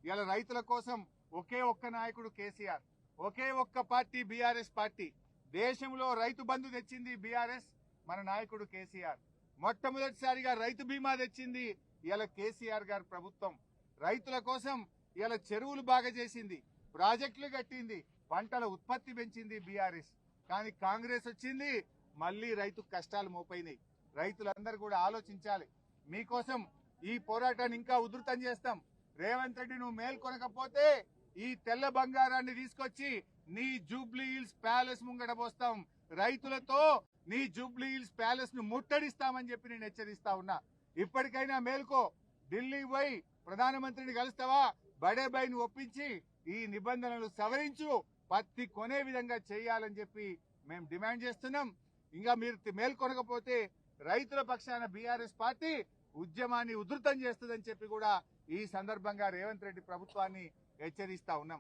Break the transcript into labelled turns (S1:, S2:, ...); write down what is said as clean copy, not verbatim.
S1: ఇలా రైతుల కోసం ఒకే ఒక్క నాయకుడు కేసీఆర్, ఒకే ఒక్క పార్టీ బీఆర్ఎస్ పార్టీ. దేశంలో రైతు బంధు తెచ్చింది బీఆర్ఎస్, మన నాయకుడు కేసీఆర్. మొట్టమొదటిసారిగా రైతు బీమా తెచ్చింది ఇలా కేసీఆర్ గారి ప్రభుత్వం. రైతుల కోసం ఇలా చెరువులు బాగా చేసింది, ప్రాజెక్టులు కట్టింది, పంటల ఉత్పత్తి పెంచింది బీఆర్ఎస్. కానీ కాంగ్రెస్ వచ్చింది, మళ్లీ రైతు కష్టాలు మోపైనాయి. రైతులందరూ కూడా ఆలోచించాలి. మీకోసం ఈ పోరాటాన్ని ఇంకా ఉధృతం చేస్తాం. రేవంత్ రెడ్డి నువ్వు మేల్కొనకపోతే ఈ తెల్ల బంగారాన్ని తీసుకొచ్చి నీ జూబ్లీ హిల్స్ ప్యాలెస్ ముంగట పోస్తాం. రైతులతో నీ జూబ్లీ హిల్స్ ప్యాలెస్ ను ముట్టడిస్తామని చెప్పి నేను హెచ్చరిస్తా ఉన్నా. ఇప్పటికైనా మేల్కో. ఢిల్లీ పోయి ప్రధానమంత్రిని కలుస్తావా? బడేబాయిని ఒప్పించి ఈ నిబంధనలు సవరించు, పత్తి కొనే విధంగా చేయాలని చెప్పి మేము డిమాండ్ చేస్తున్నాం. ఇంకా మీరు మేల్కొనకపోతే రైతుల పక్షాన బీఆర్ఎస్ పార్టీ ఉద్యమాన్ని ఉధృతం చేస్తుందని చెప్పి కూడా ఈ సందర్భంగా రేవంత్ రెడ్డి ప్రభుత్వాన్ని హెచ్చరిస్తా ఉన్నాం.